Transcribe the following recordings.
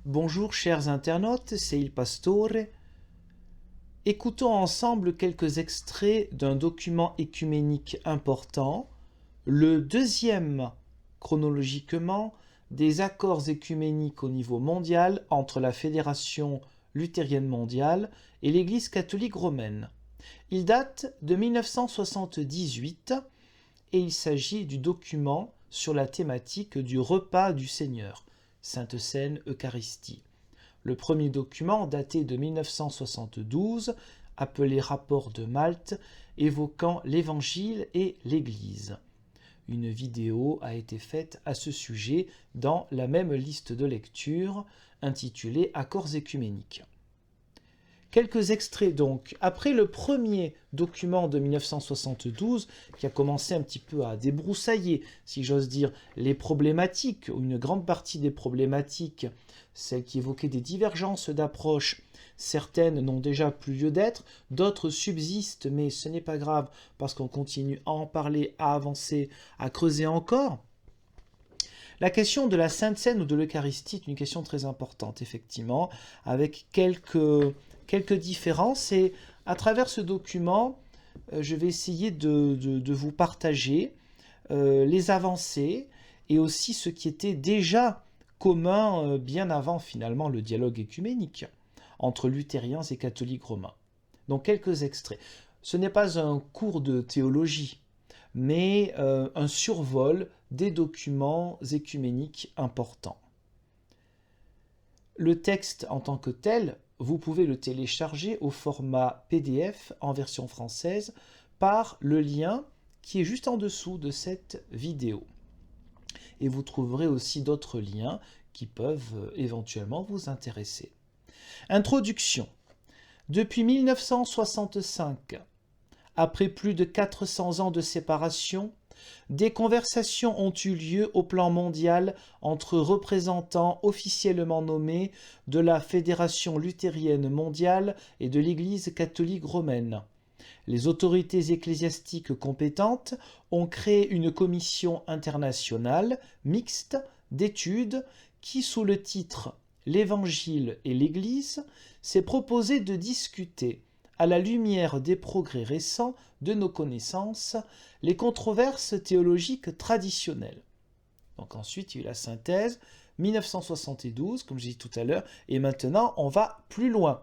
Bonjour chers internautes, c'est Il Pastore. Écoutons ensemble quelques extraits d'un document écuménique important, le deuxième chronologiquement des accords écuméniques au niveau mondial entre la Fédération luthérienne mondiale et l'Église catholique romaine. Il date de 1978 et il s'agit du document sur la thématique du repas du Seigneur, Sainte Seine Eucharistie. Le premier document, daté de 1972, appelé Rapport de Malte, évoquant l'Évangile et l'Église. Une vidéo a été faite à ce sujet dans la même liste de lecture intitulée Accords écuméniques. Quelques extraits donc. Après le premier document de 1972, qui a commencé un petit peu à débroussailler, si j'ose dire, les problématiques, ou une grande partie des problématiques, celles qui évoquaient des divergences d'approche, certaines n'ont déjà plus lieu d'être, d'autres subsistent, mais ce n'est pas grave, parce qu'on continue à en parler, à avancer, à creuser encore. La question de la Sainte Seine ou de l'Eucharistie est une question très importante, effectivement, avec quelques différences. Et à travers ce document, je vais essayer de vous partager les avancées et aussi ce qui était déjà commun bien avant finalement le dialogue écuménique entre luthériens et catholiques romains. Donc quelques extraits. Ce n'est pas un cours de théologie, mais un survol des documents écuméniques importants. Le texte en tant que tel, vous pouvez le télécharger au format PDF en version française par le lien qui est juste en dessous de cette vidéo. Et vous trouverez aussi d'autres liens qui peuvent éventuellement vous intéresser. Introduction. Depuis 1965, après plus de 400 ans de séparation, des conversations ont eu lieu au plan mondial entre représentants officiellement nommés de la Fédération luthérienne mondiale et de l'Église catholique romaine. Les autorités ecclésiastiques compétentes ont créé une commission internationale mixte d'études qui, sous le titre « L'Évangile et l'Église », s'est proposé de discuter, à la lumière des progrès récents de nos connaissances, les controverses théologiques traditionnelles. Donc ensuite, il y a eu la synthèse, 1972, comme je dis tout à l'heure, et maintenant, on va plus loin.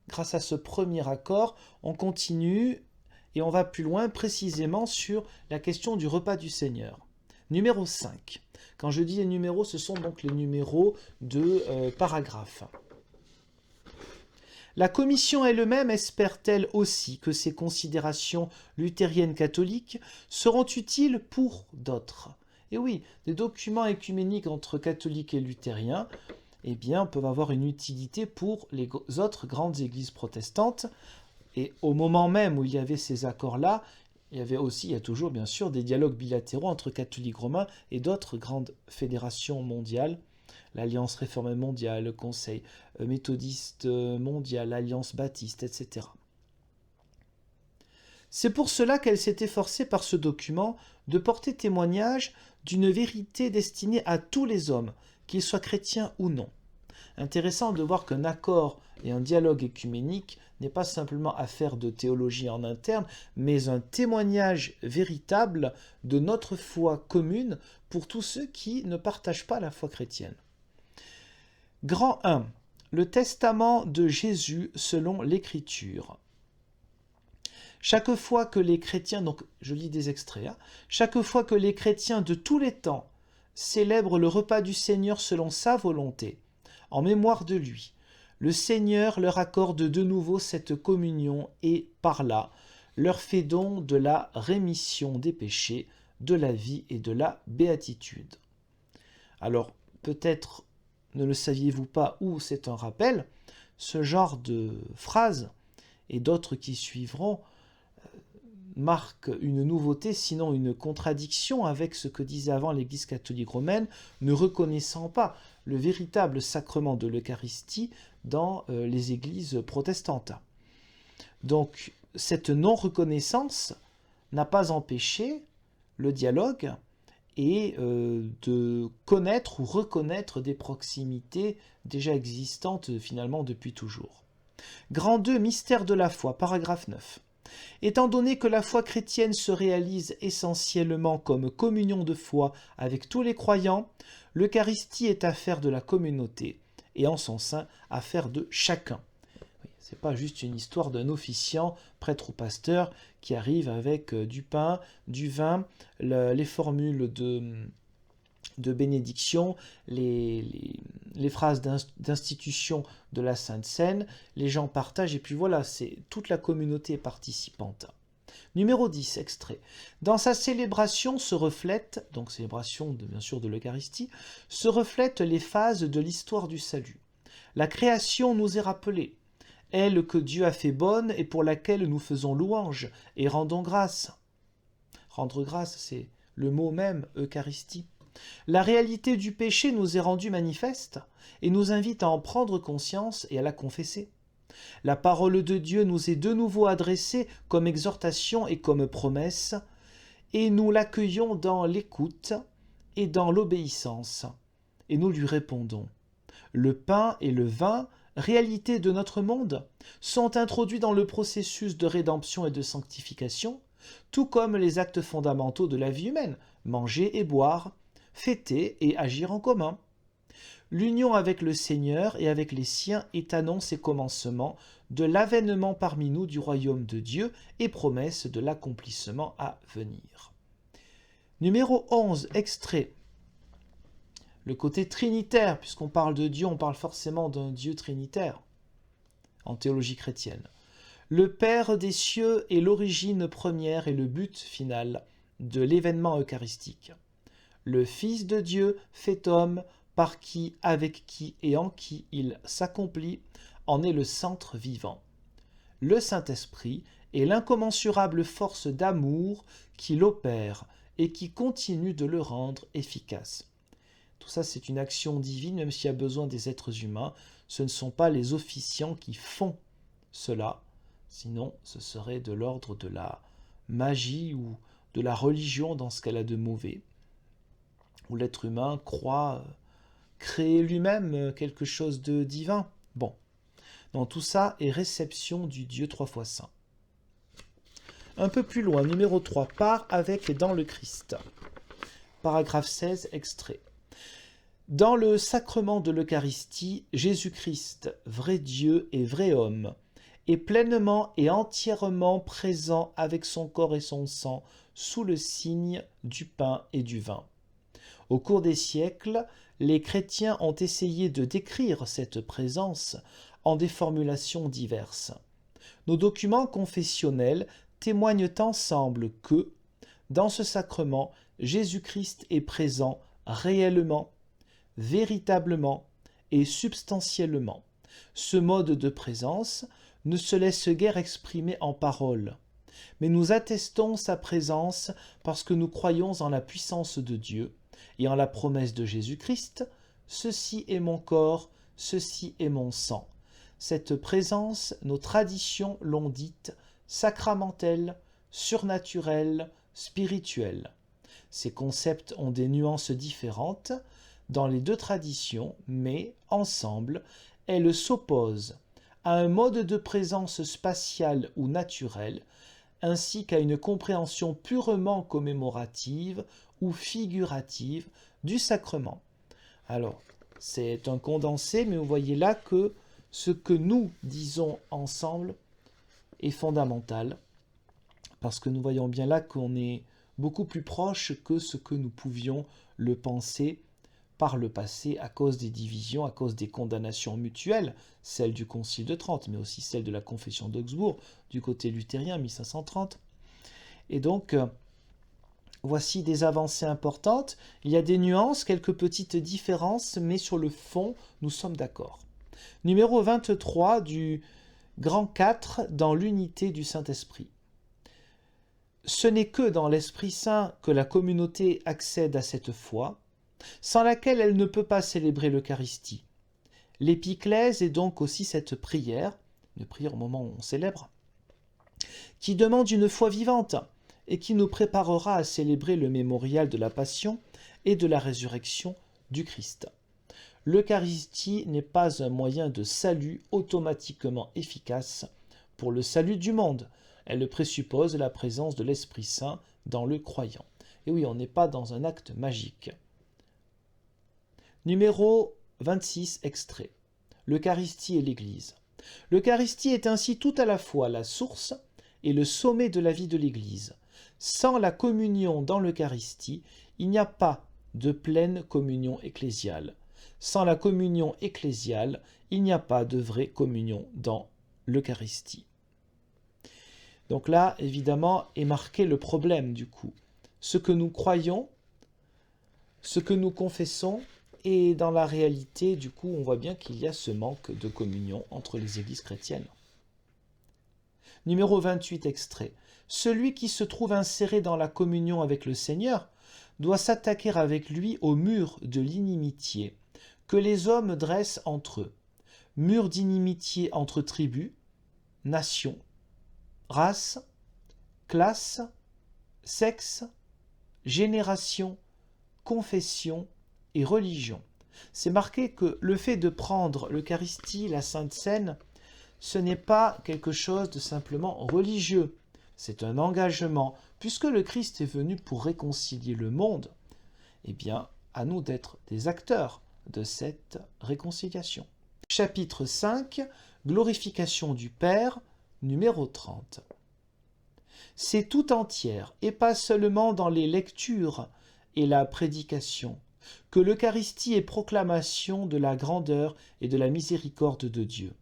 Grâce à ce premier accord, on continue et on va plus loin précisément sur la question du repas du Seigneur. Numéro 5. Quand je dis les numéros, ce sont donc les numéros de paragraphes. La commission elle-même espère-t-elle aussi que ces considérations luthériennes catholiques seront utiles pour d'autres? Et oui, des documents écuméniques entre catholiques et luthériens peuvent avoir une utilité pour les autres grandes églises protestantes. Et au moment même où il y avait ces accords-là, il y a toujours bien sûr des dialogues bilatéraux entre catholiques romains et d'autres grandes fédérations mondiales. L'Alliance réformée mondiale, le Conseil méthodiste mondial, l'Alliance baptiste, etc. C'est pour cela qu'elle s'est efforcée par ce document de porter témoignage d'une vérité destinée à tous les hommes, qu'ils soient chrétiens ou non. Intéressant de voir qu'un accord et un dialogue écuménique n'est pas simplement affaire de théologie en interne, mais un témoignage véritable de notre foi commune pour tous ceux qui ne partagent pas la foi chrétienne. Grand 1. Le testament de Jésus selon l'Écriture. Chaque fois que les chrétiens, donc je lis des extraits, chaque fois que les chrétiens de tous les temps célèbrent le repas du Seigneur selon sa volonté, en mémoire de lui, le Seigneur leur accorde de nouveau cette communion et, par là, leur fait don de la rémission des péchés, de la vie et de la béatitude. Alors, peut-être ne le saviez-vous pas ou c'est un rappel, ce genre de phrases et d'autres qui suivront marquent une nouveauté, sinon une contradiction avec ce que disait avant l'Église catholique romaine, ne reconnaissant pas le véritable sacrement de l'Eucharistie dans les églises protestantes. Donc, cette non-reconnaissance n'a pas empêché le dialogue et de connaître ou reconnaître des proximités déjà existantes finalement depuis toujours. Grand 2, mystère de la foi, paragraphe 9. Étant donné que la foi chrétienne se réalise essentiellement comme communion de foi avec tous les croyants, l'Eucharistie est affaire de la communauté et en son sein affaire de chacun. Ce n'est pas juste une histoire d'un officiant, prêtre ou pasteur, qui arrive avec du pain, du vin, les formules de bénédiction, les phrases d'institution de la Sainte Seine, les gens partagent et puis voilà, c'est toute la communauté participante. Numéro 10, extrait. Dans sa célébration se reflètent, donc célébration bien sûr de l'Eucharistie, se reflètent les phases de l'histoire du salut. La création nous est rappelée, elle que Dieu a fait bonne et pour laquelle nous faisons louange et rendons grâce. Rendre grâce, c'est le mot même, Eucharistie. La réalité du péché nous est rendue manifeste et nous invite à en prendre conscience et à la confesser. La parole de Dieu nous est de nouveau adressée comme exhortation et comme promesse, et nous l'accueillons dans l'écoute et dans l'obéissance, et nous lui répondons. Le pain et le vin, réalité de notre monde, sont introduits dans le processus de rédemption et de sanctification, tout comme les actes fondamentaux de la vie humaine, manger et boire, fêter et agir en commun. L'union avec le Seigneur et avec les siens est annonce et commencement de l'avènement parmi nous du royaume de Dieu et promesse de l'accomplissement à venir. Numéro 11, extrait. Le côté trinitaire, puisqu'on parle de Dieu, on parle forcément d'un Dieu trinitaire en théologie chrétienne. Le Père des cieux est l'origine première et le but final de l'événement eucharistique. Le Fils de Dieu fait homme, par qui, avec qui et en qui il s'accomplit, en est le centre vivant. Le Saint-Esprit est l'incommensurable force d'amour qui l'opère et qui continue de le rendre efficace. Tout ça, c'est une action divine, même s'il y a besoin des êtres humains. Ce ne sont pas les officiants qui font cela, sinon ce serait de l'ordre de la magie ou de la religion dans ce qu'elle a de mauvais, où l'être humain croit créer lui-même quelque chose de divin. Bon, donc tout ça est réception du Dieu trois fois saint. Un peu plus loin, numéro 3, part avec et dans le Christ. Paragraphe 16, extrait. Dans le sacrement de l'Eucharistie, Jésus-Christ, vrai Dieu et vrai homme, est pleinement et entièrement présent avec son corps et son sang sous le signe du pain et du vin. Au cours des siècles, les chrétiens ont essayé de décrire cette présence en des formulations diverses. Nos documents confessionnels témoignent ensemble que, dans ce sacrement, Jésus-Christ est présent réellement, véritablement et substantiellement. Ce mode de présence ne se laisse guère exprimer en paroles, mais nous attestons sa présence parce que nous croyons en la puissance de Dieu et en la promesse de Jésus-Christ, « Ceci est mon corps, ceci est mon sang ». Cette présence, nos traditions l'ont dite sacramentelle, surnaturelle, spirituelle. Ces concepts ont des nuances différentes dans les deux traditions, mais, ensemble, elles s'opposent à un mode de présence spatiale ou naturelle, ainsi qu'à une compréhension purement commémorative ou figurative du sacrement. Alors, c'est un condensé, mais vous voyez là que ce que nous disons ensemble est fondamental, parce que nous voyons bien là qu'on est beaucoup plus proche que ce que nous pouvions le penser par le passé à cause des divisions, à cause des condamnations mutuelles, celle du Concile de Trente, mais aussi celle de la Confession d'Augsbourg, du côté luthérien, 1530. Et donc, voici des avancées importantes. Il y a des nuances, quelques petites différences, mais sur le fond, nous sommes d'accord. Numéro 23 du Grand 4 dans l'unité du Saint-Esprit. Ce n'est que dans l'Esprit Saint que la communauté accède à cette foi, sans laquelle elle ne peut pas célébrer l'Eucharistie. L'épiclèse est donc aussi cette prière, une prière au moment où on célèbre, qui demande une foi vivante et qui nous préparera à célébrer le mémorial de la Passion et de la résurrection du Christ. L'Eucharistie n'est pas un moyen de salut automatiquement efficace pour le salut du monde. Elle présuppose la présence de l'Esprit Saint dans le croyant. Et oui, on n'est pas dans un acte magique. Numéro 26, extrait. L'Eucharistie et l'Église. L'Eucharistie est ainsi tout à la fois la source et le sommet de la vie de l'Église. Sans la communion dans l'Eucharistie, il n'y a pas de pleine communion ecclésiale. Sans la communion ecclésiale, il n'y a pas de vraie communion dans l'Eucharistie. Donc là, évidemment, est marqué le problème du coup. Ce que nous croyons, ce que nous confessons, et dans la réalité, du coup, on voit bien qu'il y a ce manque de communion entre les églises chrétiennes. Numéro 28, extrait. Celui qui se trouve inséré dans la communion avec le Seigneur doit s'attaquer avec lui au mur de l'inimitié que les hommes dressent entre eux. Mur d'inimitié entre tribus, nations, races, classes, sexes, générations, confessions et religions. C'est marqué que le fait de prendre l'Eucharistie, la Sainte Seine, ce n'est pas quelque chose de simplement religieux. C'est un engagement. Puisque le Christ est venu pour réconcilier le monde, eh bien, à nous d'être des acteurs de cette réconciliation. Chapitre 5, Glorification du Père, numéro 30. C'est tout entière, et pas seulement dans les lectures et la prédication, que l'Eucharistie est proclamation de la grandeur et de la miséricorde de Dieu.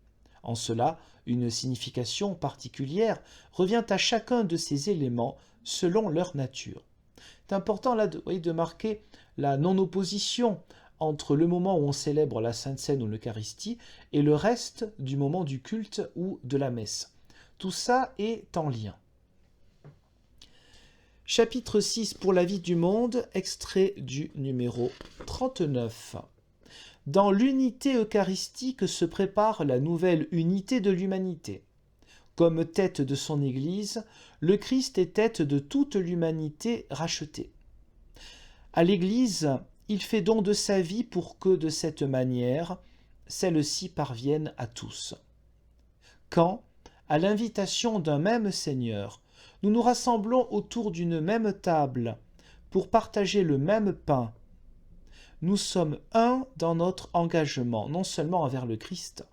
En cela, une signification particulière revient à chacun de ces éléments selon leur nature. C'est important là de marquer la non-opposition entre le moment où on célèbre la Sainte Seine ou l'Eucharistie et le reste du moment du culte ou de la messe. Tout ça est en lien. Chapitre 6 pour la vie du monde, extrait du numéro 39. Dans l'unité eucharistique se prépare la nouvelle unité de l'humanité. Comme tête de son Église, le Christ est tête de toute l'humanité rachetée. À l'Église, il fait don de sa vie pour que, de cette manière, celle-ci parvienne à tous. Quand, à l'invitation d'un même Seigneur, nous nous rassemblons autour d'une même table pour partager le même pain, nous sommes un dans notre engagement, non seulement envers le Christ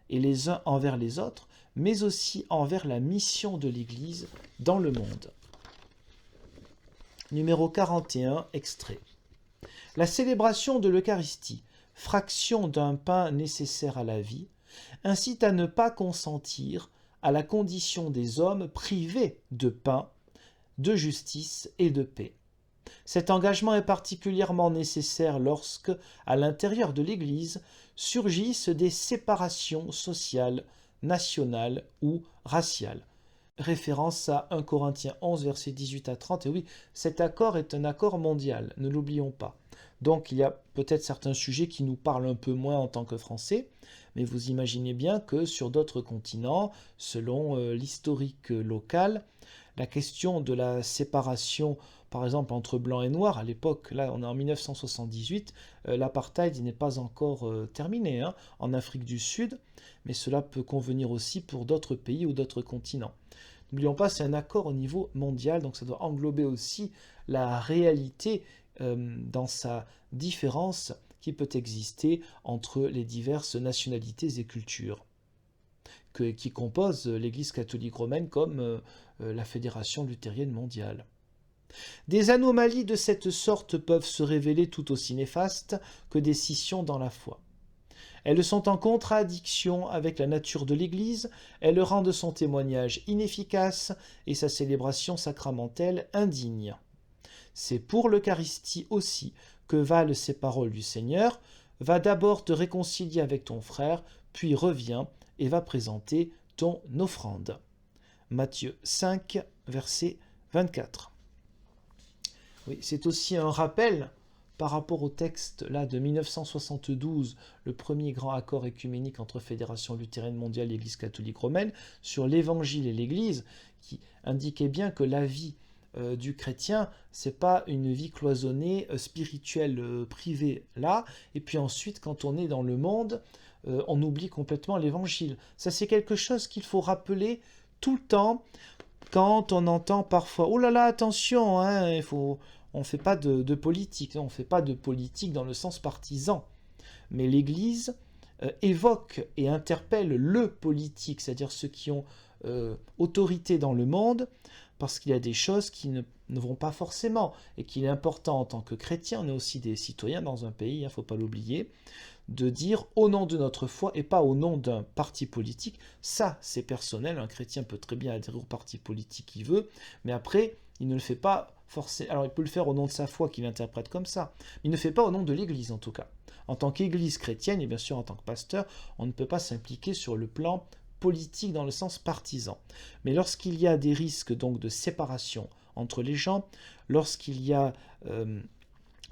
et les uns envers les autres, mais aussi envers la mission de l'Église dans le monde. Numéro 41, extrait. La célébration de l'Eucharistie, fraction d'un pain nécessaire à la vie, incite à ne pas consentir à la condition des hommes privés de pain, de justice et de paix. Cet engagement est particulièrement nécessaire lorsque, à l'intérieur de l'Église, surgissent des séparations sociales, nationales ou raciales. Référence à 1 Corinthiens 11, versets 18 à 30. Et oui, cet accord est un accord mondial, ne l'oublions pas. Donc il y a peut-être certains sujets qui nous parlent un peu moins en tant que Français, mais vous imaginez bien que sur d'autres continents, selon l'historique local, la question de la séparation, par exemple entre blanc et noir, à l'époque, là on est en 1978, l'apartheid n'est pas encore terminé en Afrique du Sud, mais cela peut convenir aussi pour d'autres pays ou d'autres continents. N'oublions pas, c'est un accord au niveau mondial, donc ça doit englober aussi la réalité dans sa différence qui peut exister entre les diverses nationalités et cultures qui composent l'Église catholique romaine comme la Fédération luthérienne mondiale. Des anomalies de cette sorte peuvent se révéler tout aussi néfastes que des scissions dans la foi. Elles sont en contradiction avec la nature de l'Église, elles rendent son témoignage inefficace et sa célébration sacramentelle indigne. C'est pour l'Eucharistie aussi que valent ces paroles du Seigneur. Va d'abord te réconcilier avec ton frère, puis reviens et va présenter ton offrande. Matthieu 5, verset 24. Oui, c'est aussi un rappel par rapport au texte là, de 1972, le premier grand accord œcuménique entre Fédération luthérienne mondiale et l'Église catholique romaine, sur l'Évangile et l'Église, qui indiquait bien que la vie du chrétien, c'est pas une vie cloisonnée, spirituelle, privée là, et puis ensuite quand on est dans le monde, on oublie complètement l'évangile. Ça c'est quelque chose qu'il faut rappeler tout le temps quand on entend parfois « Oh là là, attention, hein, on ne fait pas de politique, on ne fait pas de politique dans le sens partisan ». Mais l'Église évoque et interpelle le politique, c'est-à-dire ceux qui ont autorité dans le monde, parce qu'il y a des choses qui ne vont pas forcément, et qu'il est important en tant que chrétien, on est aussi des citoyens dans un pays, il ne faut pas l'oublier, de dire au nom de notre foi et pas au nom d'un parti politique. Ça, c'est personnel, un chrétien peut très bien adhérer au parti politique qu'il veut, mais après, il ne le fait pas forcément. Alors il peut le faire au nom de sa foi qu'il interprète comme ça, mais il ne le fait pas au nom de l'Église en tout cas. En tant qu'Église chrétienne, et bien sûr en tant que pasteur, on ne peut pas s'impliquer sur le plan politique dans le sens partisan. Mais lorsqu'il y a des risques donc de séparation entre les gens, lorsqu'il y a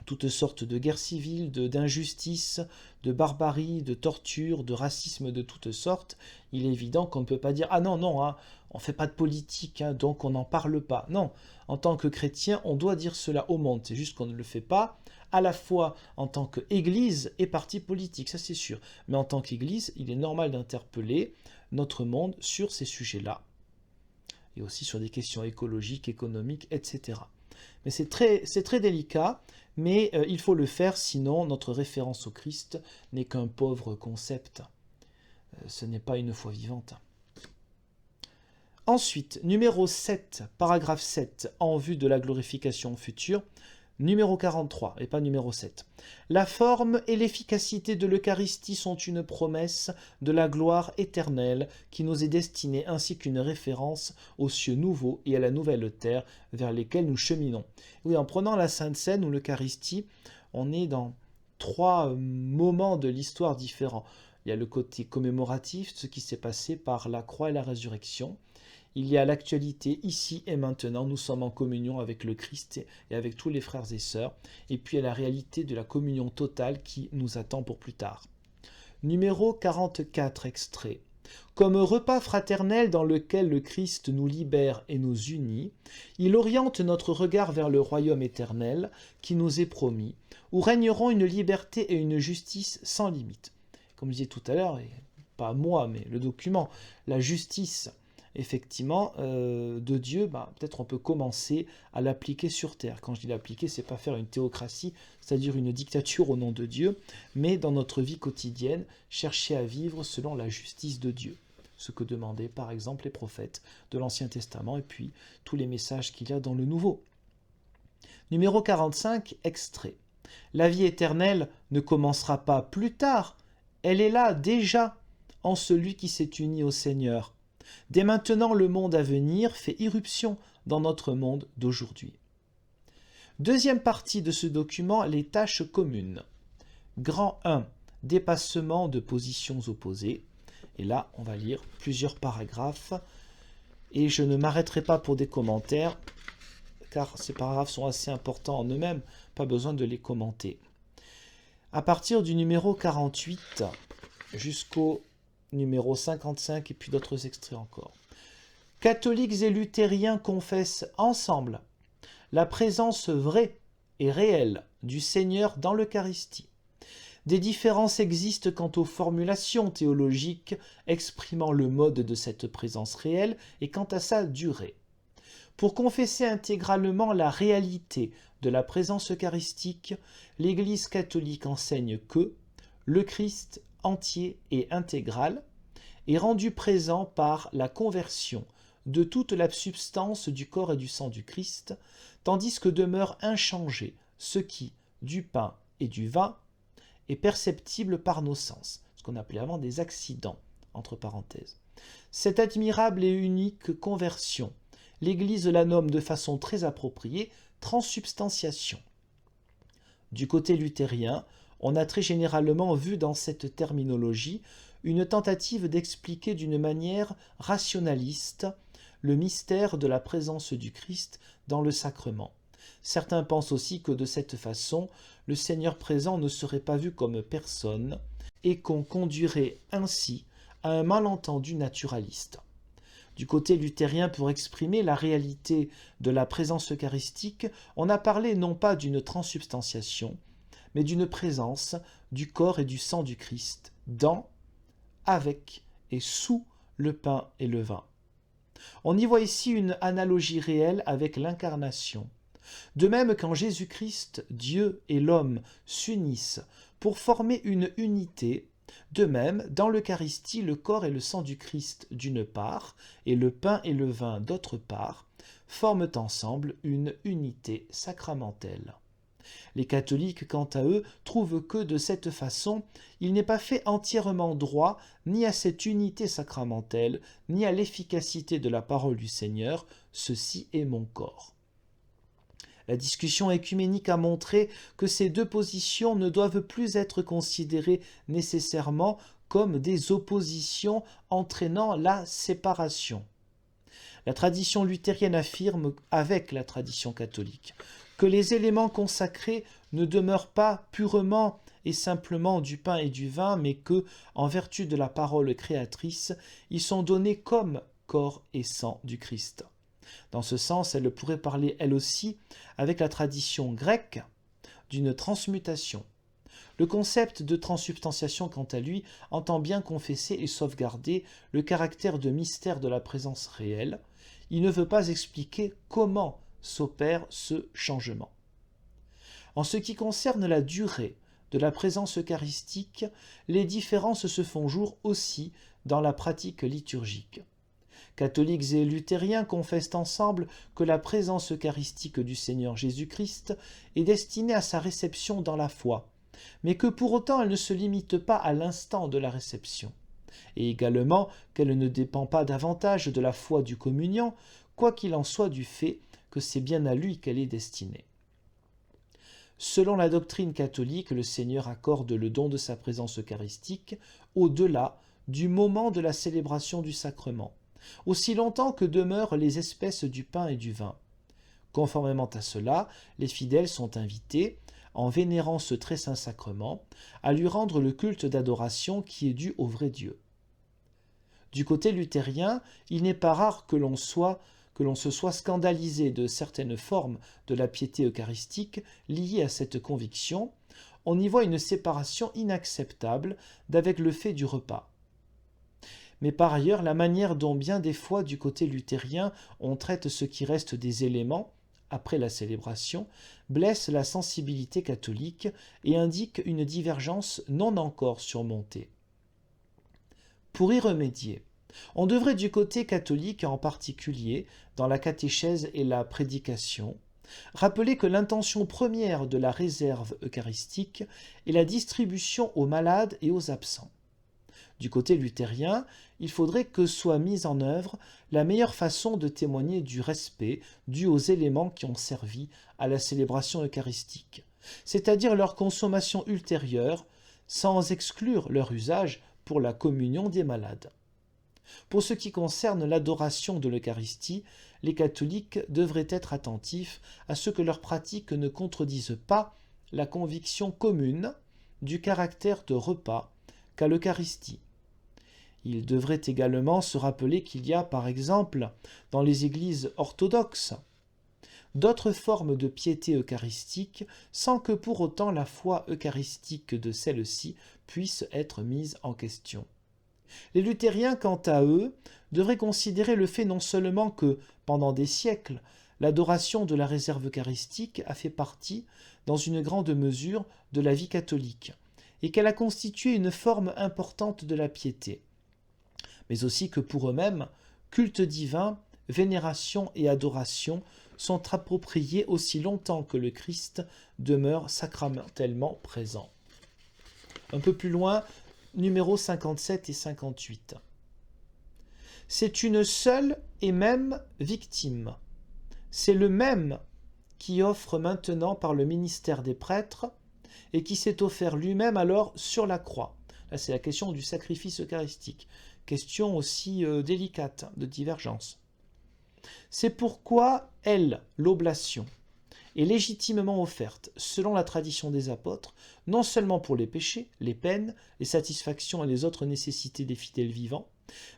toutes sortes de guerres civiles, d'injustices, de barbarie, de torture, de racisme de toutes sortes, il est évident qu'on ne peut pas dire « Ah non, non, hein, on ne fait pas de politique, hein, donc on n'en parle pas ». Non, en tant que chrétien, on doit dire cela au monde, c'est juste qu'on ne le fait pas, à la fois en tant qu'Église et parti politique, ça c'est sûr. Mais en tant qu'Église, il est normal d'interpeller notre monde sur ces sujets-là, et aussi sur des questions écologiques, économiques, etc. Mais c'est très délicat, mais il faut le faire, sinon notre référence au Christ n'est qu'un pauvre concept. Ce n'est pas une foi vivante. Ensuite, numéro 7, paragraphe 7, en vue de la glorification future, numéro 43, et pas numéro 7. La forme et l'efficacité de l'Eucharistie sont une promesse de la gloire éternelle qui nous est destinée, ainsi qu'une référence aux cieux nouveaux et à la nouvelle terre vers lesquels nous cheminons. Oui, en prenant la Sainte Seine ou l'Eucharistie, on est dans 3 moments de l'histoire différents. Il y a le côté commémoratif, ce qui s'est passé par la croix et la résurrection. Il y a l'actualité ici et maintenant, nous sommes en communion avec le Christ et avec tous les frères et sœurs, et puis il y a la réalité de la communion totale qui nous attend pour plus tard. Numéro 44, extrait. Comme repas fraternel dans lequel le Christ nous libère et nous unit, il oriente notre regard vers le royaume éternel qui nous est promis, où régneront une liberté et une justice sans limite. Comme je disais tout à l'heure, et pas moi, mais le document, la justice effectivement de Dieu, peut-être on peut commencer à l'appliquer sur terre. Quand je dis l'appliquer, c'est pas faire une théocratie, c'est-à-dire une dictature au nom de Dieu, mais dans notre vie quotidienne, chercher à vivre selon la justice de Dieu. Ce que demandaient par exemple les prophètes de l'Ancien Testament et puis tous les messages qu'il y a dans le Nouveau. Numéro 45, extrait. La vie éternelle ne commencera pas plus tard, elle est là déjà en celui qui s'est uni au Seigneur. Dès maintenant, le monde à venir fait irruption dans notre monde d'aujourd'hui. Deuxième partie de ce document, les tâches communes. Grand 1, dépassement de positions opposées. Et là, on va lire plusieurs paragraphes. Et je ne m'arrêterai pas pour des commentaires, car ces paragraphes sont assez importants en eux-mêmes, pas besoin de les commenter. À partir du numéro 48 jusqu'au numéro 55 et puis d'autres extraits encore. Catholiques et luthériens confessent ensemble la présence vraie et réelle du Seigneur dans l'Eucharistie. Des différences existent quant aux formulations théologiques exprimant le mode de cette présence réelle et quant à sa durée. Pour confesser intégralement la réalité de la présence eucharistique, l'Église catholique enseigne que le Christ entier et intégral est rendu présent par la conversion de toute la substance du corps et du sang du Christ, tandis que demeure inchangé ce qui, du pain et du vin, est perceptible par nos sens, ce qu'on appelait avant des accidents, entre parenthèses. Cette admirable et unique conversion, l'Église la nomme de façon très appropriée transsubstantiation. Du côté luthérien, on a très généralement vu dans cette terminologie une tentative d'expliquer d'une manière rationaliste le mystère de la présence du Christ dans le sacrement. Certains pensent aussi que de cette façon, le Seigneur présent ne serait pas vu comme personne et qu'on conduirait ainsi à un malentendu naturaliste. Du côté luthérien, pour exprimer la réalité de la présence eucharistique, on a parlé non pas d'une transsubstantiation, mais d'une présence du corps et du sang du Christ dans, avec et sous le pain et le vin. On y voit ici une analogie réelle avec l'incarnation. De même, quand Jésus-Christ, Dieu et l'homme s'unissent pour former une unité, de même, dans l'Eucharistie, le corps et le sang du Christ d'une part, et le pain et le vin d'autre part, forment ensemble une unité sacramentelle. Les catholiques, quant à eux, trouvent que, de cette façon, il n'est pas fait entièrement droit ni à cette unité sacramentelle, ni à l'efficacité de la parole du Seigneur, « Ceci est mon corps ». La discussion œcuménique a montré que ces deux positions ne doivent plus être considérées nécessairement comme des oppositions entraînant la séparation. La tradition luthérienne affirme, avec la tradition catholique, que les éléments consacrés ne demeurent pas purement et simplement du pain et du vin, mais que, en vertu de la parole créatrice, ils sont donnés comme corps et sang du Christ. Dans ce sens, elle pourrait parler, elle aussi, avec la tradition grecque, d'une transmutation. Le concept de transsubstantiation, quant à lui, entend bien confesser et sauvegarder le caractère de mystère de la présence réelle. Il ne veut pas expliquer comment s'opère ce changement. En ce qui concerne la durée de la présence eucharistique, les différences se font jour aussi dans la pratique liturgique. Catholiques et luthériens confessent ensemble que la présence eucharistique du Seigneur Jésus-Christ est destinée à sa réception dans la foi, mais que pour autant elle ne se limite pas à l'instant de la réception, et également qu'elle ne dépend pas davantage de la foi du communiant, quoi qu'il en soit du fait que c'est bien à lui qu'elle est destinée. Selon la doctrine catholique, le Seigneur accorde le don de sa présence eucharistique au-delà du moment de la célébration du sacrement, aussi longtemps que demeurent les espèces du pain et du vin. Conformément à cela, les fidèles sont invités, en vénérant ce très saint sacrement, à lui rendre le culte d'adoration qui est dû au vrai Dieu. Du côté luthérien, il n'est pas rare que l'on se soit scandalisé de certaines formes de la piété eucharistique liées à cette conviction. On y voit une séparation inacceptable d'avec le fait du repas. Mais par ailleurs, la manière dont bien des fois du côté luthérien on traite ce qui reste des éléments, après la célébration, blesse la sensibilité catholique et indique une divergence non encore surmontée. Pour y remédier, on devrait du côté catholique en particulier, dans la catéchèse et la prédication, rappeler que l'intention première de la réserve eucharistique est la distribution aux malades et aux absents. Du côté luthérien, il faudrait que soit mise en œuvre la meilleure façon de témoigner du respect dû aux éléments qui ont servi à la célébration eucharistique, c'est-à-dire leur consommation ultérieure, sans exclure leur usage pour la communion des malades. Pour ce qui concerne l'adoration de l'Eucharistie, les catholiques devraient être attentifs à ce que leurs pratiques ne contredisent pas la conviction commune du caractère de repas qu'a l'Eucharistie. Ils devraient également se rappeler qu'il y a, par exemple, dans les églises orthodoxes, d'autres formes de piété eucharistique sans que pour autant la foi eucharistique de celle-ci puisse être mise en question. Les luthériens, quant à eux, devraient considérer le fait non seulement que, pendant des siècles, l'adoration de la réserve eucharistique a fait partie, dans une grande mesure, de la vie catholique, et qu'elle a constitué une forme importante de la piété, mais aussi que pour eux-mêmes, culte divin, vénération et adoration sont appropriés aussi longtemps que le Christ demeure sacramentellement présent. Un peu plus loin, numéros 57 et 58. C'est une seule et même victime. C'est le même qui offre maintenant par le ministère des prêtres et qui s'est offert lui-même alors sur la croix. Là, c'est la question du sacrifice eucharistique. Question aussi délicate de divergence. C'est pourquoi elle, l'oblation, est légitimement offerte, selon la tradition des apôtres, non seulement pour les péchés, les peines, les satisfactions et les autres nécessités des fidèles vivants,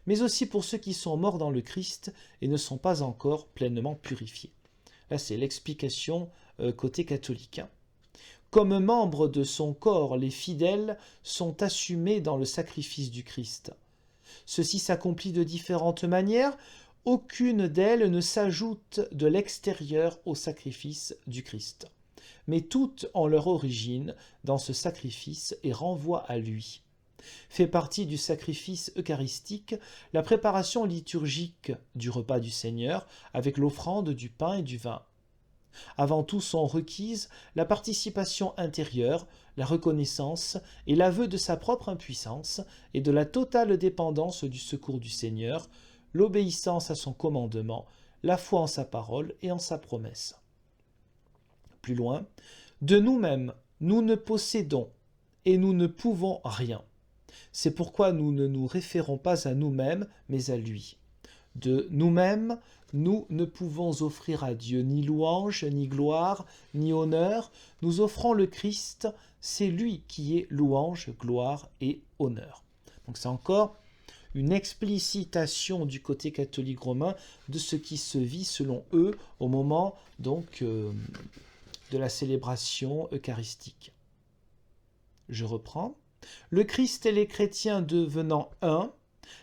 mais aussi pour ceux qui sont morts dans le Christ et ne sont pas encore pleinement purifiés. Là, c'est l'explication côté catholique. Comme membres de son corps, les fidèles sont assumés dans le sacrifice du Christ. Ceci s'accomplit de différentes manières. Aucune d'elles ne s'ajoute de l'extérieur au sacrifice du Christ, mais toutes ont leur origine dans ce sacrifice et renvoient à lui. Fait partie du sacrifice eucharistique la préparation liturgique du repas du Seigneur avec l'offrande du pain et du vin. Avant tout sont requises la participation intérieure, la reconnaissance et l'aveu de sa propre impuissance et de la totale dépendance du secours du Seigneur, l'obéissance à son commandement, la foi en sa parole et en sa promesse. Plus loin, de nous-mêmes, nous ne possédons et nous ne pouvons rien. C'est pourquoi nous ne nous référons pas à nous-mêmes, mais à lui. De nous-mêmes, nous ne pouvons offrir à Dieu ni louange, ni gloire, ni honneur. Nous offrons le Christ, c'est lui qui est louange, gloire et honneur. Donc c'est encore une explicitation du côté catholique romain de ce qui se vit selon eux au moment donc de la célébration eucharistique. Je reprends. Le Christ et les chrétiens devenant un,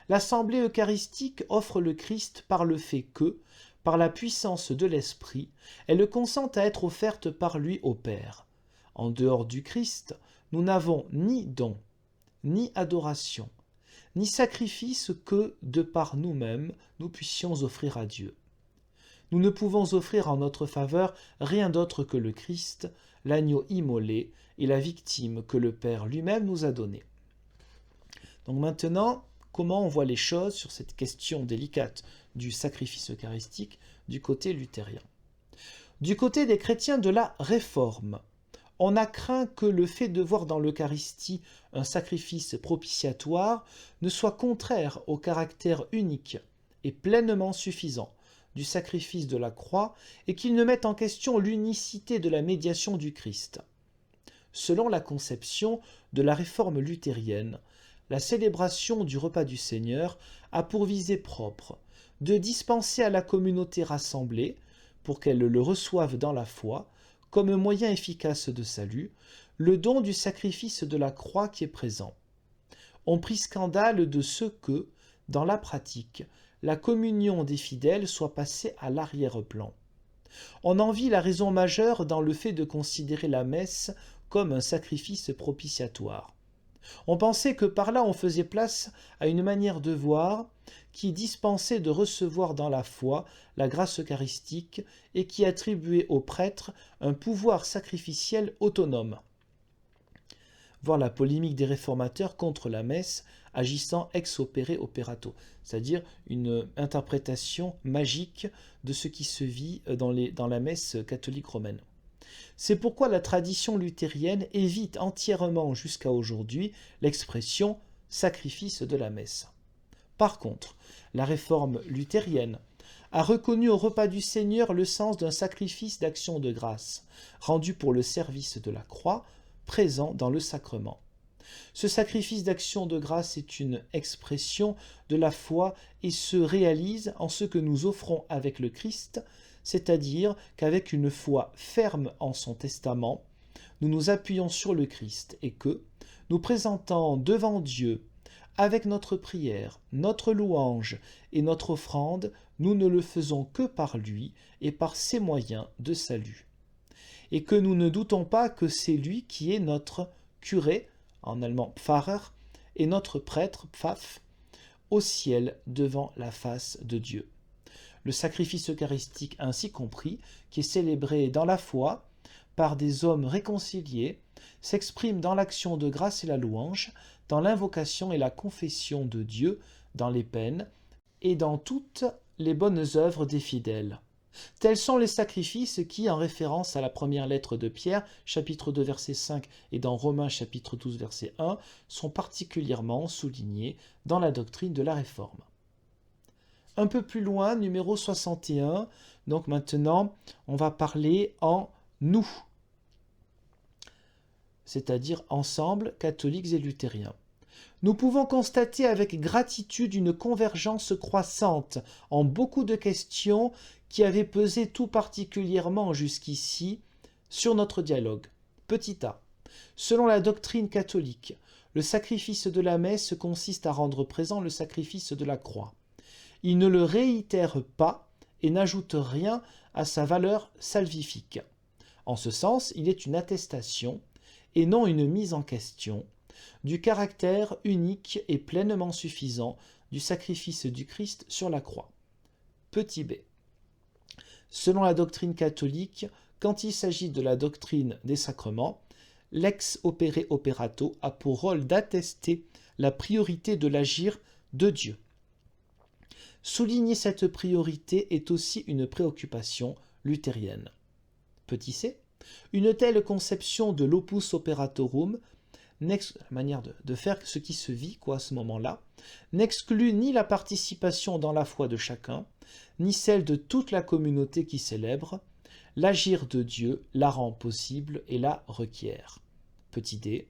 l'assemblée eucharistique offre le Christ par le fait que, par la puissance de l'Esprit, elle consent à être offerte par lui au Père. En dehors du Christ, nous n'avons ni don, ni adoration, ni sacrifice que, de par nous-mêmes, nous puissions offrir à Dieu. Nous ne pouvons offrir en notre faveur rien d'autre que le Christ, l'agneau immolé et la victime que le Père lui-même nous a donnée. Donc maintenant, comment on voit les choses sur cette question délicate du sacrifice eucharistique du côté luthérien? Du côté des chrétiens de la Réforme, on a craint que le fait de voir dans l'Eucharistie un sacrifice propitiatoire ne soit contraire au caractère unique et pleinement suffisant du sacrifice de la croix et qu'il ne mette en question l'unicité de la médiation du Christ. Selon la conception de la Réforme luthérienne, la célébration du repas du Seigneur a pour visée propre de dispenser à la communauté rassemblée, pour qu'elle le reçoive dans la foi, comme moyen efficace de salut, le don du sacrifice de la croix qui est présent. On prit scandale de ce que, dans la pratique, la communion des fidèles soit passée à l'arrière-plan. On en vit la raison majeure dans le fait de considérer la messe comme un sacrifice propitiatoire. On pensait que par là on faisait place à une manière de voir qui dispensait de recevoir dans la foi la grâce eucharistique et qui attribuait aux prêtres un pouvoir sacrificiel autonome. Voir la polémique des réformateurs contre la messe agissant ex opere operato, c'est-à-dire une interprétation magique de ce qui se vit dans la messe catholique romaine. C'est pourquoi la tradition luthérienne évite entièrement jusqu'à aujourd'hui l'expression « sacrifice de la messe ». Par contre, la réforme luthérienne a reconnu au repas du Seigneur le sens d'un sacrifice d'action de grâce, rendu pour le service de la croix, présent dans le sacrement. Ce sacrifice d'action de grâce est une expression de la foi et se réalise en ce que nous offrons avec le Christ, c'est-à-dire qu'avec une foi ferme en son testament, nous nous appuyons sur le Christ et que, nous présentant devant Dieu, avec notre prière, notre louange et notre offrande, nous ne le faisons que par lui et par ses moyens de salut. Et que nous ne doutons pas que c'est lui qui est notre curé, en allemand Pfarrer, et notre prêtre, Pfaff, au ciel devant la face de Dieu. Le sacrifice eucharistique ainsi compris, qui est célébré dans la foi, par des hommes réconciliés, s'exprime dans l'action de grâce et la louange, dans l'invocation et la confession de Dieu, dans les peines et dans toutes les bonnes œuvres des fidèles. Tels sont les sacrifices qui, en référence à la première lettre de Pierre, chapitre 2, verset 5, et dans Romains, chapitre 12, verset 1, sont particulièrement soulignés dans la doctrine de la Réforme. Un peu plus loin, numéro 61, donc maintenant, on va parler en nous, c'est-à-dire ensemble, catholiques et luthériens. Nous pouvons constater avec gratitude une convergence croissante en beaucoup de questions qui avaient pesé tout particulièrement jusqu'ici sur notre dialogue. Petit a. Selon la doctrine catholique, le sacrifice de la messe consiste à rendre présent le sacrifice de la croix. Il ne le réitère pas et n'ajoute rien à sa valeur salvifique. En ce sens, il est une attestation, et non une mise en question, du caractère unique et pleinement suffisant du sacrifice du Christ sur la croix. Petit b. Selon la doctrine catholique, quand il s'agit de la doctrine des sacrements, l'ex opere operato a pour rôle d'attester la priorité de l'agir de Dieu. Souligner cette priorité est aussi une préoccupation luthérienne. Petit c. Une telle conception de l'opus operatorum, la manière de faire ce qui se vit à ce moment-là, n'exclut ni la participation dans la foi de chacun, ni celle de toute la communauté qui célèbre. L'agir de Dieu la rend possible et la requiert. Petit d.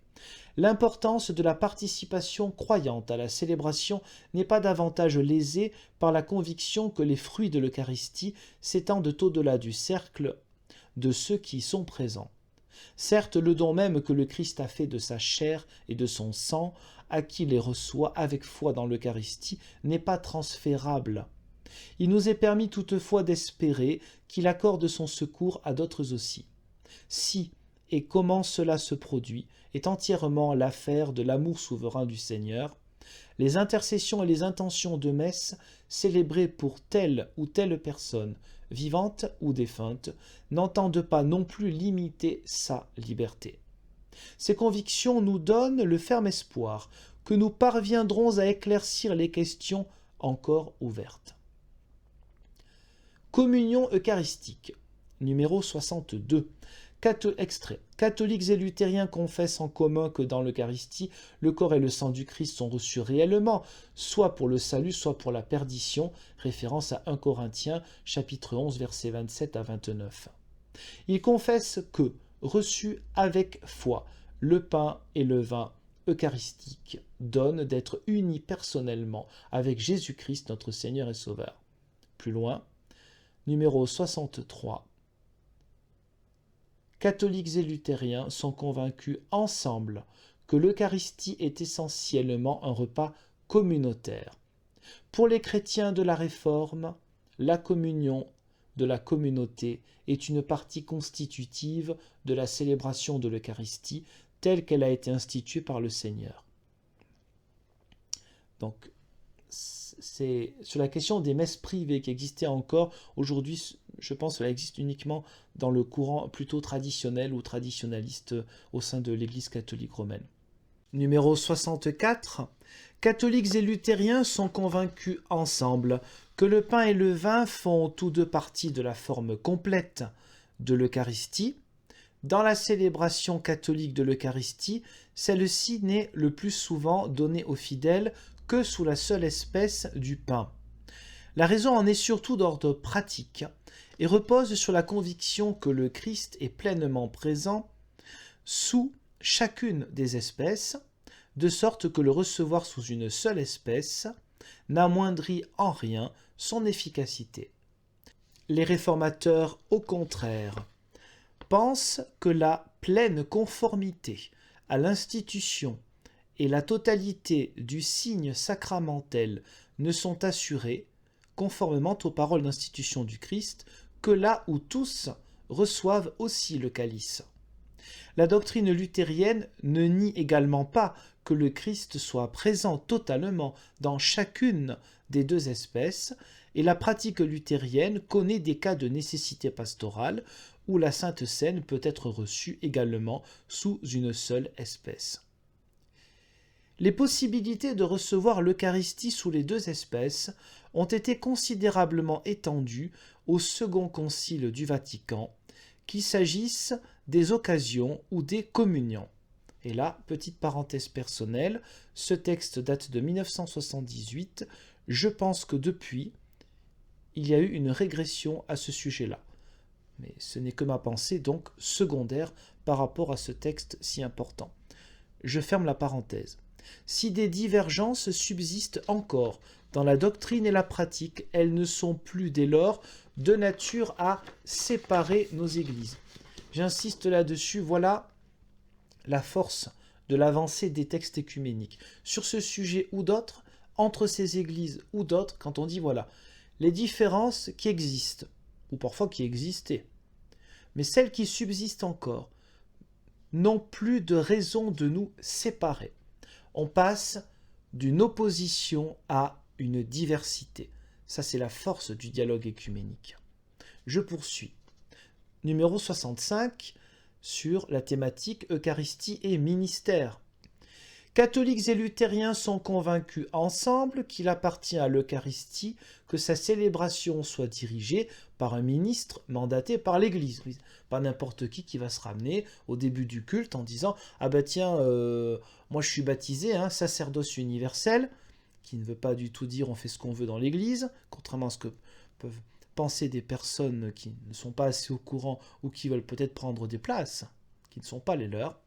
L'importance de la participation croyante à la célébration n'est pas davantage lésée par la conviction que les fruits de l'Eucharistie s'étendent au-delà du cercle de ceux qui y sont présents. Certes, le don même que le Christ a fait de sa chair et de son sang, à qui les reçoit avec foi dans l'Eucharistie, n'est pas transférable. Il nous est permis toutefois d'espérer qu'il accorde son secours à d'autres aussi. Si et comment cela se produit est entièrement l'affaire de l'amour souverain du Seigneur. Les intercessions et les intentions de messe célébrées pour telle ou telle personne, vivante ou défunte, n'entendent pas non plus limiter sa liberté. Ces convictions nous donnent le ferme espoir que nous parviendrons à éclaircir les questions encore ouvertes. Communion eucharistique, numéro 62. Extrait. Catholiques et luthériens confessent en commun que dans l'Eucharistie, le corps et le sang du Christ sont reçus réellement, soit pour le salut, soit pour la perdition, référence à 1 Corinthiens, chapitre 11, versets 27 à 29. Ils confessent que, reçus avec foi, le pain et le vin eucharistiques donnent d'être unis personnellement avec Jésus-Christ, notre Seigneur et Sauveur. Plus loin, numéro 63. Catholiques et luthériens sont convaincus ensemble que l'Eucharistie est essentiellement un repas communautaire. Pour les chrétiens de la Réforme, la communion de la communauté est une partie constitutive de la célébration de l'Eucharistie telle qu'elle a été instituée par le Seigneur. Donc, c'est sur la question des messes privées qui existaient encore. Aujourd'hui, je pense que cela existe uniquement dans le courant plutôt traditionnel ou traditionnaliste au sein de l'Église catholique romaine. Numéro 64. Catholiques et luthériens sont convaincus ensemble que le pain et le vin font tous deux partie de la forme complète de l'Eucharistie. Dans la célébration catholique de l'Eucharistie, celle-ci n'est le plus souvent donnée aux fidèles que sous la seule espèce du pain. La raison en est surtout d'ordre pratique et repose sur la conviction que le Christ est pleinement présent sous chacune des espèces, de sorte que le recevoir sous une seule espèce n'amoindrit en rien son efficacité. Les réformateurs, au contraire, pensent que la pleine conformité à l'institution et la totalité du signe sacramentel ne sont assurées, conformément aux paroles d'institution du Christ, que là où tous reçoivent aussi le calice. La doctrine luthérienne ne nie également pas que le Christ soit présent totalement dans chacune des deux espèces, et la pratique luthérienne connaît des cas de nécessité pastorale où la Sainte Seine peut être reçue également sous une seule espèce. Les possibilités de recevoir l'Eucharistie sous les deux espèces ont été considérablement étendues au Second Concile du Vatican, qu'il s'agisse des occasions ou des communions. Et là, petite parenthèse personnelle, ce texte date de 1978. Je pense que depuis, il y a eu une régression à ce sujet-là. Mais ce n'est que ma pensée, donc secondaire par rapport à ce texte si important. Je ferme la parenthèse. Si des divergences subsistent encore dans la doctrine et la pratique, elles ne sont plus dès lors de nature à séparer nos églises. J'insiste là-dessus, voilà la force de l'avancée des textes écuméniques. Sur ce sujet ou d'autres, entre ces églises ou d'autres, quand on dit voilà, les différences qui existent, ou parfois qui existaient, mais celles qui subsistent encore, n'ont plus de raison de nous séparer. On passe d'une opposition à une diversité. Ça, c'est la force du dialogue écuménique. Je poursuis. Numéro 65, sur la thématique Eucharistie et ministère. Catholiques et luthériens sont convaincus ensemble qu'il appartient à l'Eucharistie que sa célébration soit dirigée par un ministre mandaté par l'Église. Pas n'importe qui va se ramener au début du culte en disant « Ah ben tiens, moi je suis baptisé, sacerdoce universel », qui ne veut pas du tout dire on fait ce qu'on veut dans l'Église, contrairement à ce que peuvent penser des personnes qui ne sont pas assez au courant ou qui veulent peut-être prendre des places, qui ne sont pas les leurs.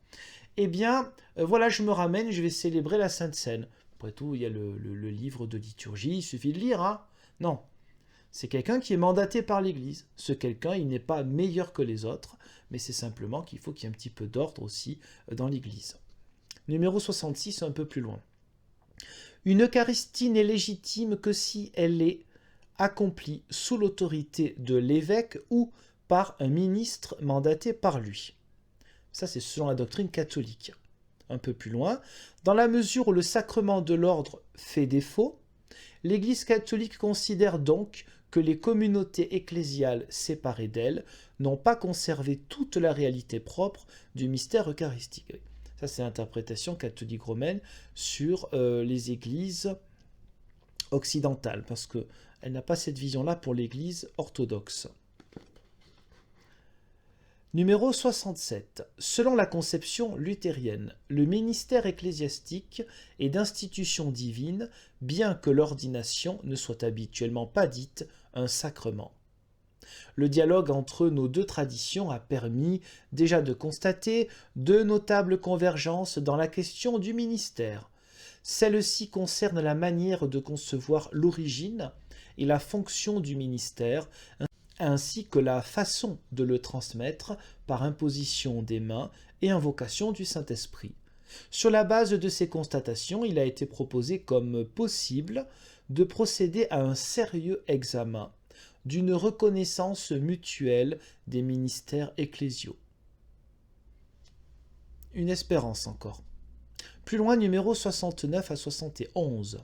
Eh bien, voilà, je me ramène, je vais célébrer la Sainte Seine. Après tout, il y a le livre de liturgie, il suffit de lire, hein. Non, c'est quelqu'un qui est mandaté par l'Église. Ce quelqu'un, il n'est pas meilleur que les autres, mais c'est simplement qu'il faut qu'il y ait un petit peu d'ordre aussi dans l'Église. Numéro 66, un peu plus loin. Une Eucharistie n'est légitime que si elle est accomplie sous l'autorité de l'évêque ou par un ministre mandaté par lui. Ça, c'est selon la doctrine catholique. Un peu plus loin, dans la mesure où le sacrement de l'ordre fait défaut, l'Église catholique considère donc que les communautés ecclésiales séparées d'elle n'ont pas conservé toute la réalité propre du mystère eucharistique. Ça, c'est l'interprétation catholique romaine sur les églises occidentales, parce qu'elle n'a pas cette vision-là pour l'Église orthodoxe. Numéro 67. Selon la conception luthérienne, le ministère ecclésiastique est d'institution divine, bien que l'ordination ne soit habituellement pas dite un sacrement. Le dialogue entre nos deux traditions a permis déjà de constater deux notables convergences dans la question du ministère. Celle-ci concerne la manière de concevoir l'origine et la fonction du ministère, ainsi que la façon de le transmettre par imposition des mains et invocation du Saint-Esprit. Sur la base de ces constatations, il a été proposé comme possible de procéder à un sérieux examen d'une reconnaissance mutuelle des ministères ecclésiaux. Une espérance encore. Plus loin, numéro 69 à 71.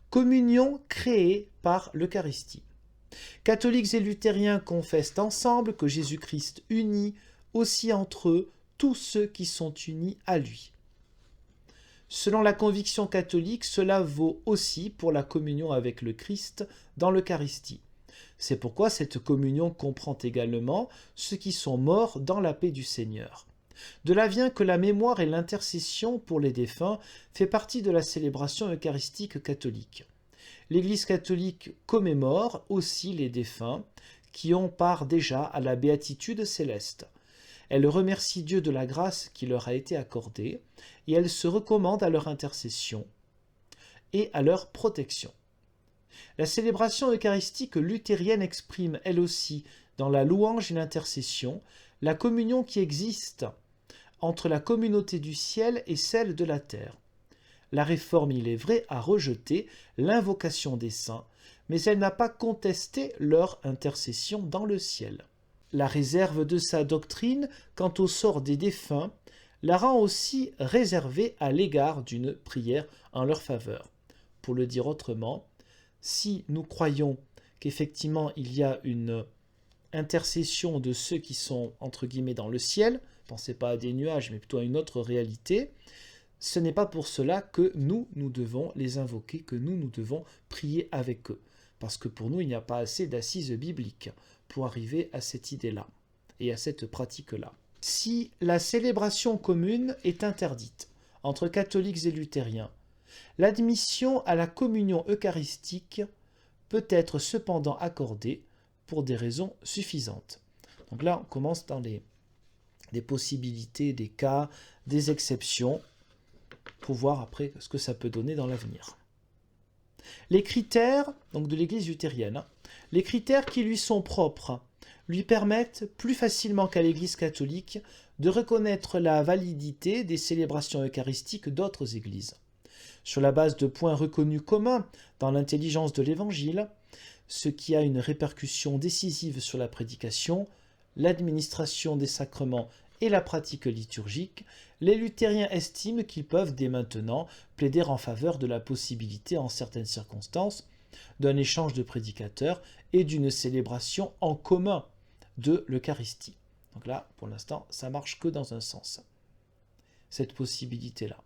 Communion créée par l'Eucharistie. Catholiques et luthériens confessent ensemble que Jésus-Christ unit aussi entre eux tous ceux qui sont unis à lui. Selon la conviction catholique, cela vaut aussi pour la communion avec le Christ dans l'Eucharistie. C'est pourquoi cette communion comprend également ceux qui sont morts dans la paix du Seigneur. De là vient que la mémoire et l'intercession pour les défunts fait partie de la célébration eucharistique catholique. L'Église catholique commémore aussi les défunts qui ont part déjà à la béatitude céleste. Elle remercie Dieu de la grâce qui leur a été accordée et elle se recommande à leur intercession et à leur protection. La célébration eucharistique luthérienne exprime elle aussi, dans la louange et l'intercession, la communion qui existe entre la communauté du ciel et celle de la terre. La réforme, il est vrai, a rejeté l'invocation des saints, mais elle n'a pas contesté leur intercession dans le ciel. La réserve de sa doctrine quant au sort des défunts la rend aussi réservée à l'égard d'une prière en leur faveur. Pour le dire autrement, si nous croyons qu'effectivement il y a une intercession de ceux qui sont entre guillemets dans le ciel, pensez pas à des nuages mais plutôt à une autre réalité, ce n'est pas pour cela que nous devons les invoquer, que nous devons prier avec eux. Parce que pour nous, il n'y a pas assez d'assises bibliques pour arriver à cette idée-là et à cette pratique-là. Si la célébration commune est interdite entre catholiques et luthériens, l'admission à la communion eucharistique peut être cependant accordée pour des raisons suffisantes. Donc là, on commence dans des possibilités, des cas, des exceptions, pour voir après ce que ça peut donner dans l'avenir. Les critères donc de l'Église luthérienne, les critères qui lui sont propres lui permettent plus facilement qu'à l'Église catholique de reconnaître la validité des célébrations eucharistiques d'autres églises. Sur la base de points reconnus communs dans l'intelligence de l'Évangile, ce qui a une répercussion décisive sur la prédication, l'administration des sacrements et la pratique liturgique, les luthériens estiment qu'ils peuvent dès maintenant plaider en faveur de la possibilité, en certaines circonstances, d'un échange de prédicateurs et d'une célébration en commun de l'Eucharistie. Donc là, pour l'instant, ça marche que dans un sens, cette possibilité-là.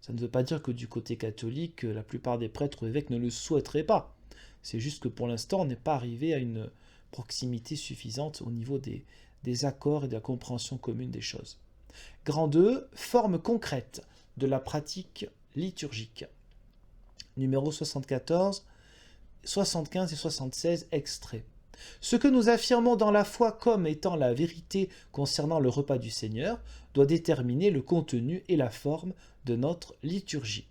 Ça ne veut pas dire que du côté catholique, la plupart des prêtres ou évêques ne le souhaiteraient pas. C'est juste que pour l'instant, on n'est pas arrivé à une proximité suffisante au niveau des accords et de la compréhension commune des choses. Grand 2, forme concrète de la pratique liturgique. Numéro 74, 75 et 76 extraits. Ce que nous affirmons dans la foi comme étant la vérité concernant le repas du Seigneur doit déterminer le contenu et la forme de notre liturgie.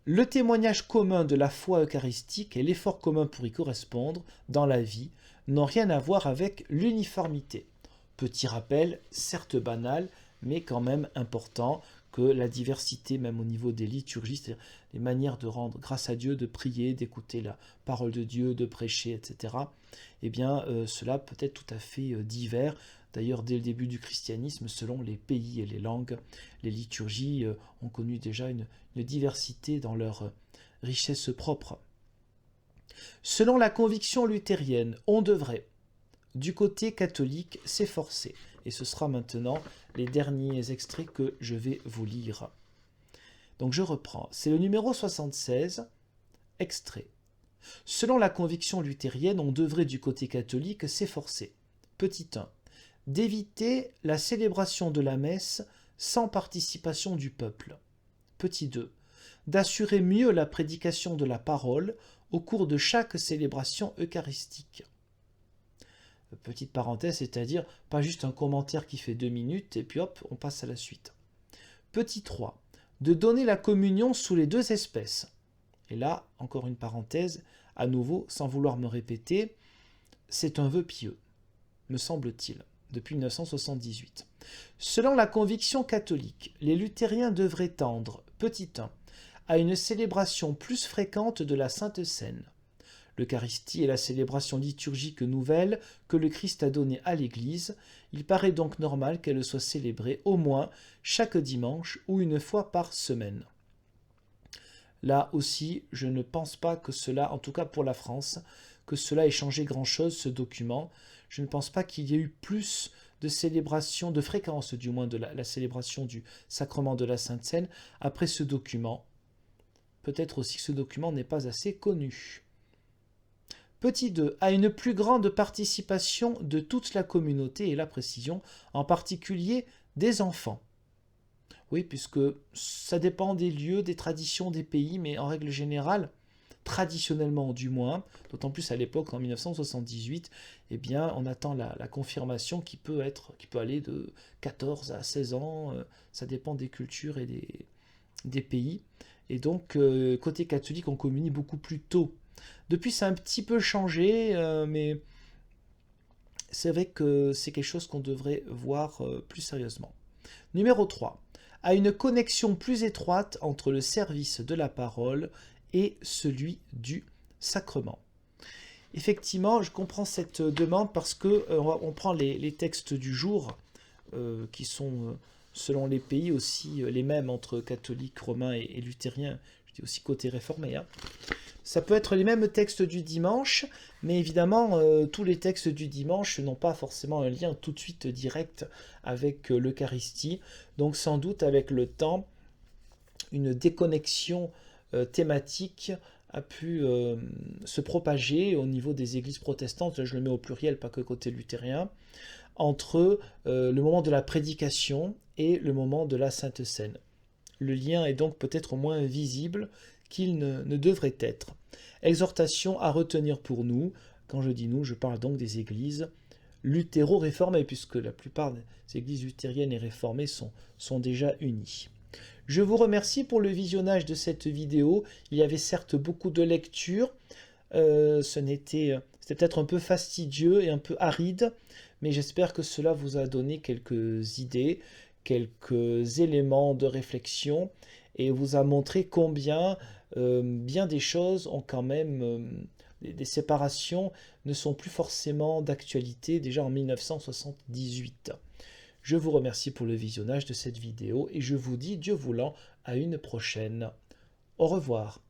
Le témoignage commun de la foi eucharistique et l'effort commun pour y correspondre dans la vie n'ont rien à voir avec l'uniformité. Petit rappel, certes banal, mais quand même important, que la diversité, même au niveau des liturgies, c'est-à-dire les manières de rendre grâce à Dieu, de prier, d'écouter la parole de Dieu, de prêcher, etc., eh bien, cela peut être tout à fait divers. D'ailleurs, dès le début du christianisme, selon les pays et les langues, les liturgies ont connu déjà une diversité dans leur richesse propre. Selon la conviction luthérienne, on devrait, du côté catholique, s'efforcer. Et ce sera maintenant les derniers extraits que je vais vous lire. Donc je reprends. C'est le numéro 76, extrait. Selon la conviction luthérienne, on devrait du côté catholique s'efforcer. Petit 1. D'éviter la célébration de la messe sans participation du peuple. Petit 2. D'assurer mieux la prédication de la parole au cours de chaque célébration eucharistique. Petite parenthèse, c'est-à-dire pas juste un commentaire qui fait 2 minutes et puis hop, on passe à la suite. Petit 3. De donner la communion sous les 2 espèces. Et là, encore une parenthèse, à nouveau, sans vouloir me répéter, c'est un vœu pieux, me semble-t-il, depuis 1978. Selon la conviction catholique, les luthériens devraient tendre, petit 1, à une célébration plus fréquente de la Sainte Seine. L'Eucharistie est la célébration liturgique nouvelle que le Christ a donnée à l'Église. Il paraît donc normal qu'elle soit célébrée au moins chaque dimanche ou une fois par semaine. Là aussi, je ne pense pas que cela, en tout cas pour la France, que cela ait changé grand-chose, ce document. Je ne pense pas qu'il y ait eu plus de célébration, de fréquence du moins de la célébration du sacrement de la Sainte Seine après ce document. Peut-être aussi que ce document n'est pas assez connu. Petit 2. À une plus grande participation de toute la communauté et la précision, en particulier des enfants. Oui, puisque ça dépend des lieux, des traditions, des pays, mais en règle générale, traditionnellement du moins, d'autant plus à l'époque, en 1978, eh bien, on attend la confirmation qui peut aller de 14 à 16 ans, ça dépend des cultures et des pays. Et donc, côté catholique, on communie beaucoup plus tôt. Depuis, ça a un petit peu changé, mais c'est vrai que c'est quelque chose qu'on devrait voir plus sérieusement. Numéro 3. À une connexion plus étroite entre le service de la parole et celui du sacrement. Effectivement, je comprends cette demande parce que on prend les textes du jour qui sont, selon les pays, aussi les mêmes entre catholiques, romains et luthériens. Je dis aussi côté réformé. Ça peut être les mêmes textes du dimanche, mais évidemment, tous les textes du dimanche n'ont pas forcément un lien tout de suite direct avec l'Eucharistie. Donc sans doute, avec le temps, une déconnexion thématique a pu se propager au niveau des églises protestantes, là je le mets au pluriel, pas que côté luthérien, entre le moment de la prédication et le moment de la Sainte Seine. Le lien est donc peut-être moins visible qu'il ne devrait être. Exhortation à retenir pour nous Quand je dis nous, je parle donc des églises luthéro-réformées, puisque la plupart des églises luthériennes et réformées sont déjà unies. Je vous remercie pour le visionnage de cette vidéo. Il y avait certes beaucoup de lectures. C'était peut-être un peu fastidieux et un peu aride, mais j'espère que cela vous a donné quelques idées, quelques éléments de réflexion et vous a montré combien bien des choses ont quand même, des séparations ne sont plus forcément d'actualité déjà en 1978. Je vous remercie pour le visionnage de cette vidéo et je vous dis, Dieu voulant, à une prochaine. Au revoir.